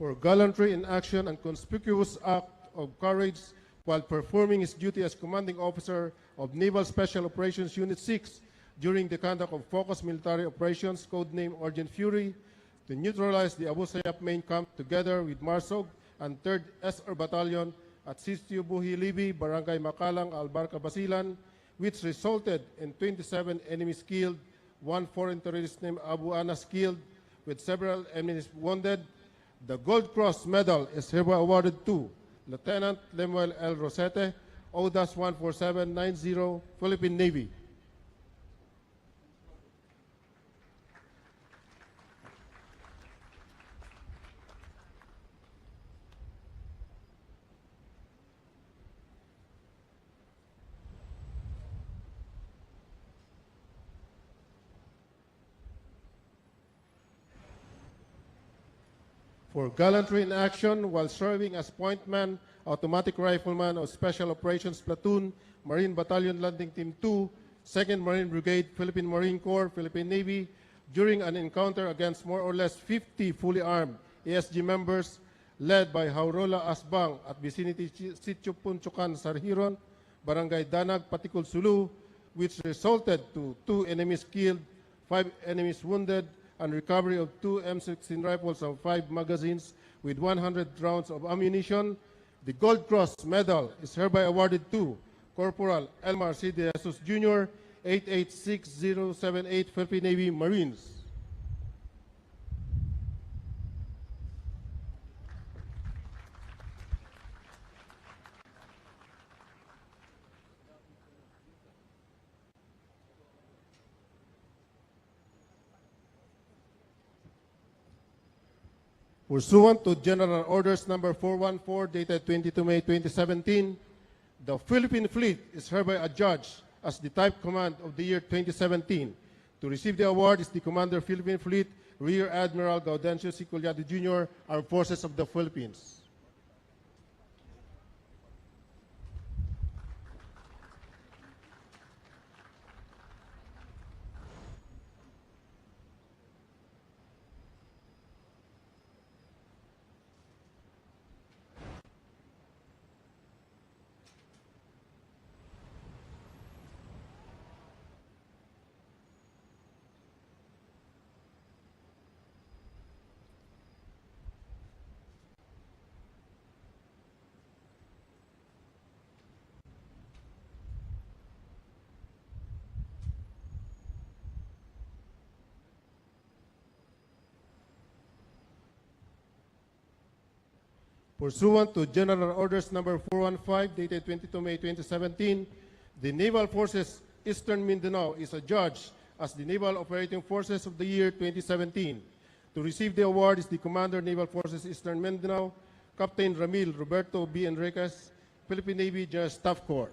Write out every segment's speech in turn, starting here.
for gallantry in action and conspicuous act of courage while performing his duty as commanding officer of Naval Special Operations Unit 6 during the conduct of focused military operations, codenamed Urgent Fury, to neutralize the Abu Sayyaf main camp together with Marsog and 3rd SR Battalion at Sitio Buhi Libi, Barangay Makalang, Albarca, Basilan, which resulted in 27 enemies killed, 1 foreign terrorist named Abu Anas killed, with several enemies wounded. The Gold Cross Medal is hereby awarded to Lieutenant Lemuel L. Rosete, O-14790, Philippine Navy. For gallantry in action while serving as pointman, automatic rifleman of Special Operations Platoon, Marine Battalion Landing Team 2, 2nd Marine Brigade, Philippine Marine Corps, Philippine Navy, during an encounter against more or less 50 fully armed ASG members led by Haurola Asbang at vicinity Sitio Punchukan, Sarhiron, Barangay Danag, Patikul, Sulu, which resulted to 2 enemies killed, 5 enemies wounded, and recovery of 2 M16 rifles of 5 magazines with 100 rounds of ammunition. The Gold Cross Medal is hereby awarded to Corporal Elmar C. De Jesus Jr., 886078, Philippine Navy Marines. Pursuant to General Orders Number 414, dated 22 May 2017, the Philippine Fleet is hereby adjudged as the Type Command of the year 2017. To receive the award is the Commander Philippine Fleet, Rear Admiral Gaudencio C. Collado Jr., Armed Forces of the Philippines. Pursuant to General Orders Number 415, dated 22 May 2017, the Naval Forces Eastern Mindanao is adjudged as the Naval Operating Forces of the year 2017. To receive the award is the Commander, Naval Forces Eastern Mindanao, Captain Ramil Roberto B. Enriquez, Philippine Navy General Staff Corps.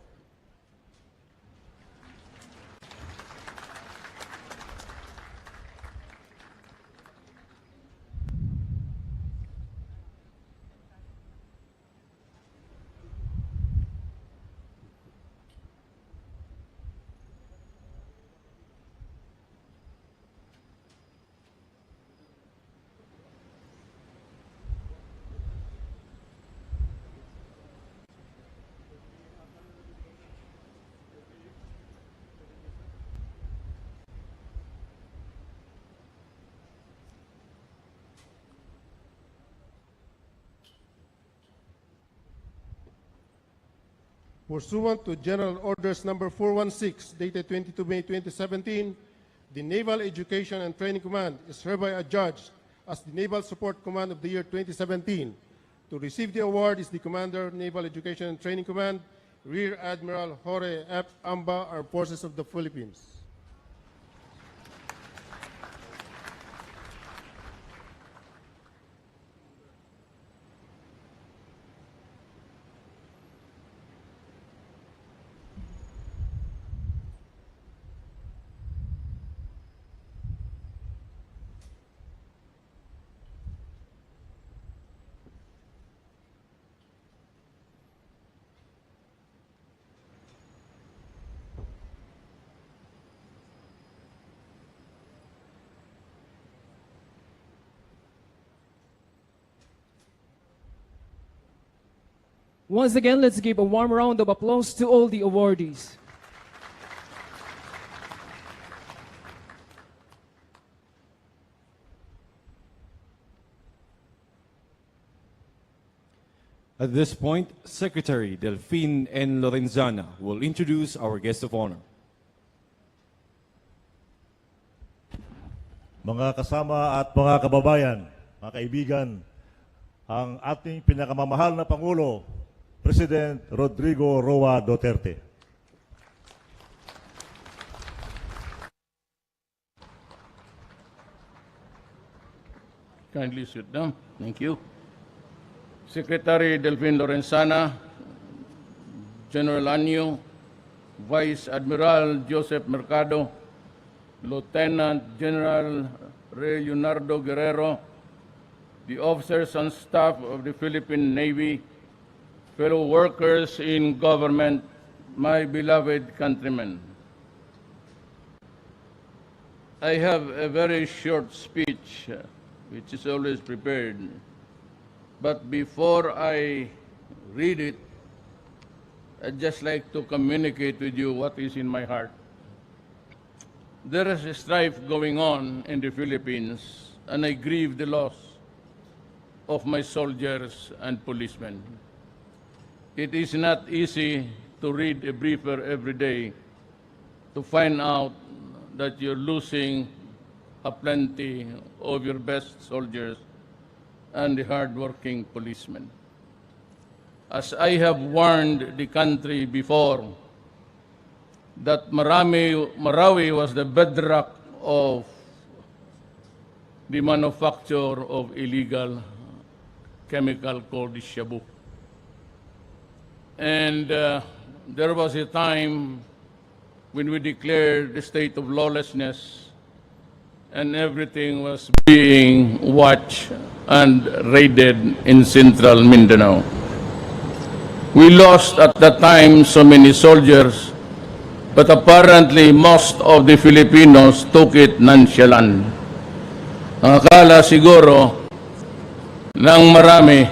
Pursuant to General Orders Number 416, dated 22 May 2017, the Naval Education and Training Command is hereby adjudged as the Naval Support Command of the year 2017. To receive the award is the Commander, Naval Education and Training Command, Rear Admiral Jorge F. Amba, Armed Forces of the Philippines. Once again, let's give a warm round of applause to all the awardees. At this point, Secretary Delphine N. Lorenzana will introduce our guest of honor. Mga kasama at mga kababayan, mga kaibigan, ang ating pinakamamahal na Pangulo, President Rodrigo Roa Duterte. Kindly sit down. Thank you. Secretary Delphine Lorenzana, General Anyo, Vice Admiral Joseph Mercado, Lieutenant General Leonardo Guerrero, the officers and staff of the Philippine Navy, fellow workers in government, my beloved countrymen. I have a very short speech, which is always prepared. But before I read it, I'd just like to communicate with you what is in my heart. There is a strife going on in the Philippines, and I grieve the loss of my soldiers and policemen. It is not easy to read a briefer every day to find out that you're losing a plenty of your best soldiers and the hard-working policemen. As I have warned the country before, that Marawi was the bedrock of the manufacture of illegal chemical called shabu. And there was a time when we declared the state of lawlessness and everything was being watched and raided in central Mindanao. We lost at that time so many soldiers, but apparently most of the Filipinos took it nonchalant. Ang akala siguro ng marami,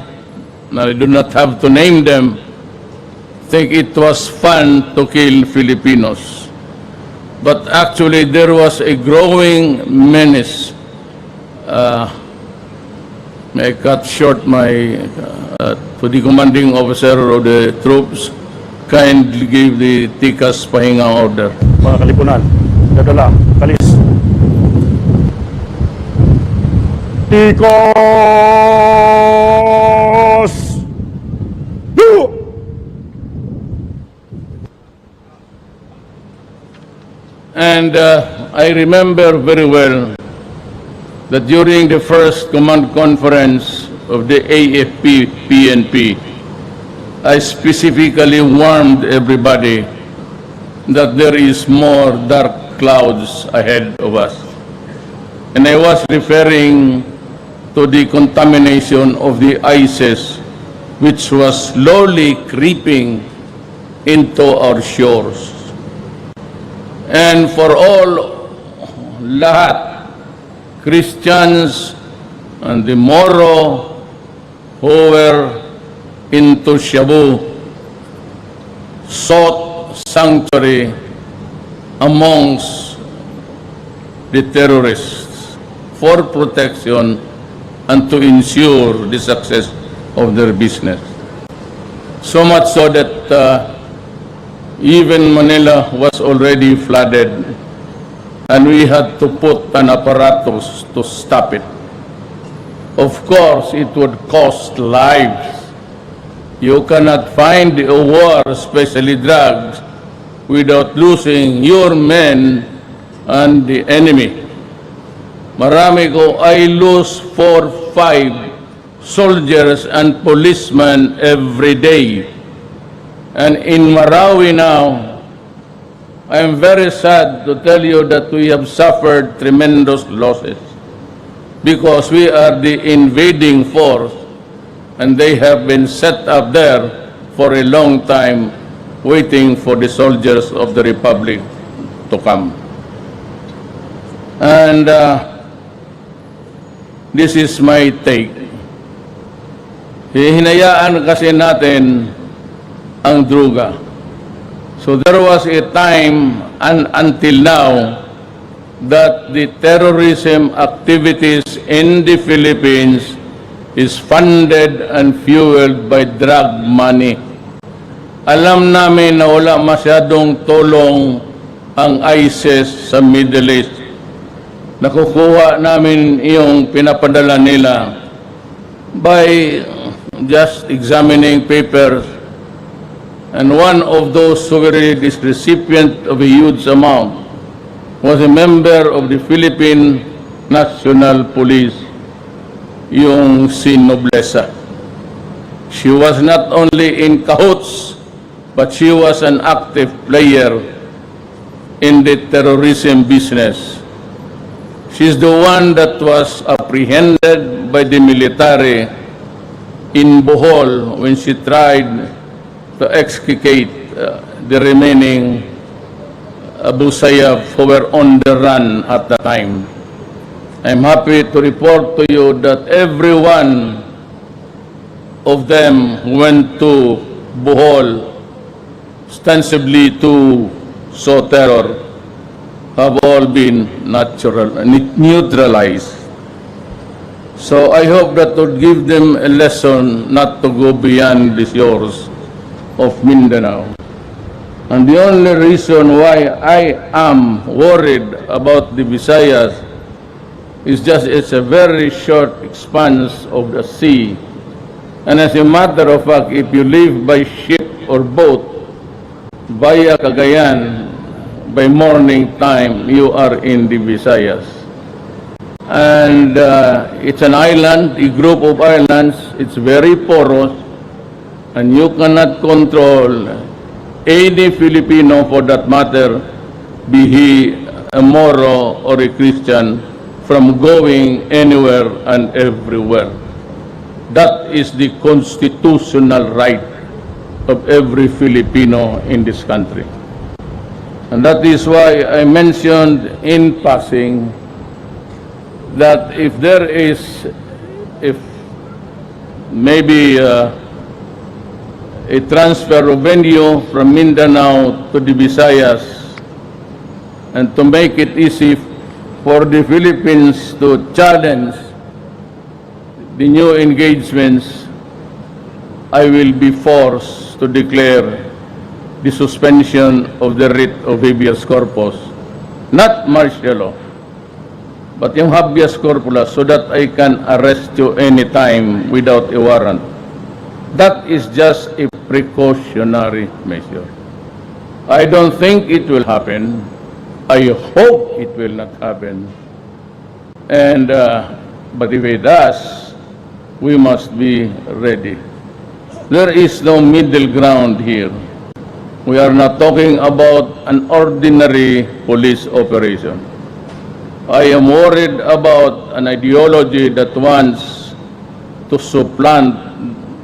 na I do not have to name them, think it was fun to kill Filipinos. But actually there was a growing menace. May I cut short my, for the commanding officer of the troops, kindly give the tikas pahinga order. Mga kalipunan, dadala, kalis. Tikos! Do! And I remember very well that during the first command conference of the AFP-PNP, I specifically warned everybody that there is more dark clouds ahead of us. And I was referring to the contamination of the ISIS, which was slowly creeping into our shores. And for all, lahat, Christians and the Moro who were into Shabu sought sanctuary amongst the terrorists for protection and to ensure the success of their business. So much so that even Manila was already flooded, and we had to put an apparatus to stop it. Of course, it would cost lives. You cannot find a war, especially drugs, without losing your men and the enemy. Marami ko, I lose 4, 5 soldiers and policemen every day. And in Marawi now, I am very sad to tell you that we have suffered tremendous losses because we are the invading force and they have been set up there for a long time waiting for the soldiers of the Republic to come. And this is my take. Hinayaan kasi natin ang droga. So there was a time and until now that the terrorism activities in the Philippines is funded and fueled by drug money. Alam namin na wala masyadong tulong ang ISIS sa Middle East. Nakukuha namin yung pinapadala nila by just examining papers. And one of those who were the recipient of a huge amount was a member of the Philippine National Police, yung si Noblesa. She was not only in cahoots, but she was an active player in the terrorism business. She's the one that was apprehended by the military in Bohol when she tried to extricate the remaining Abu Sayyaf who were on the run at the time. I'm happy to report to you that every one of them went to Bohol ostensibly to sow terror have all been neutralized. So I hope that would give them a lesson not to go beyond the shores of Mindanao. And the only reason why I am worried about the Visayas is just it's a very short expanse of the sea. And as a matter of fact, if you live by ship or boat via Cagayan, by morning time, you are in the Visayas. And it's an island, a group of islands. It's very porous, and you cannot control any Filipino, for that matter, be he a Moro or a Christian, from going anywhere and everywhere. That is the constitutional right of every Filipino in this country. And that is why I mentioned in passing that if there is, if maybe a transfer of venue from Mindanao to the Visayas, and to make it easy for the Philippines to challenge the new engagements, I will be forced to declare the suspension of the writ of habeas corpus, not martial law, but yung habeas corpus, so that I can arrest you anytime without a warrant. That is just a precautionary measure. I don't think it will happen. I hope it will not happen. And but if it does, we must be ready. There is no middle ground here. We are not talking about an ordinary police operation. I am worried about an ideology that wants to supplant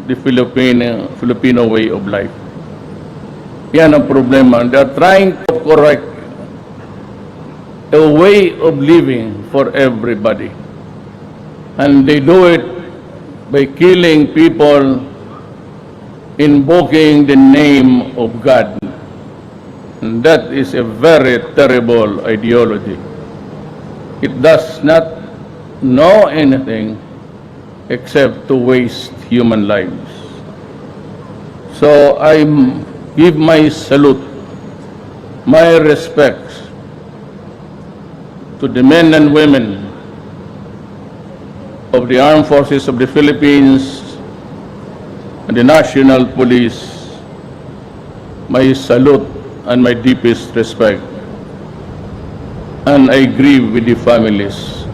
the Filipino way of life. Yan ang problema. They are trying to correct a way of living for everybody. And they do it by killing people, invoking the name of God. And that is a very terrible ideology. It does not know anything except to waste human lives. So I give my salute, my respects to the men and women of the Armed Forces of the Philippines and the National Police. My salute and my deepest respect. And I grieve with the families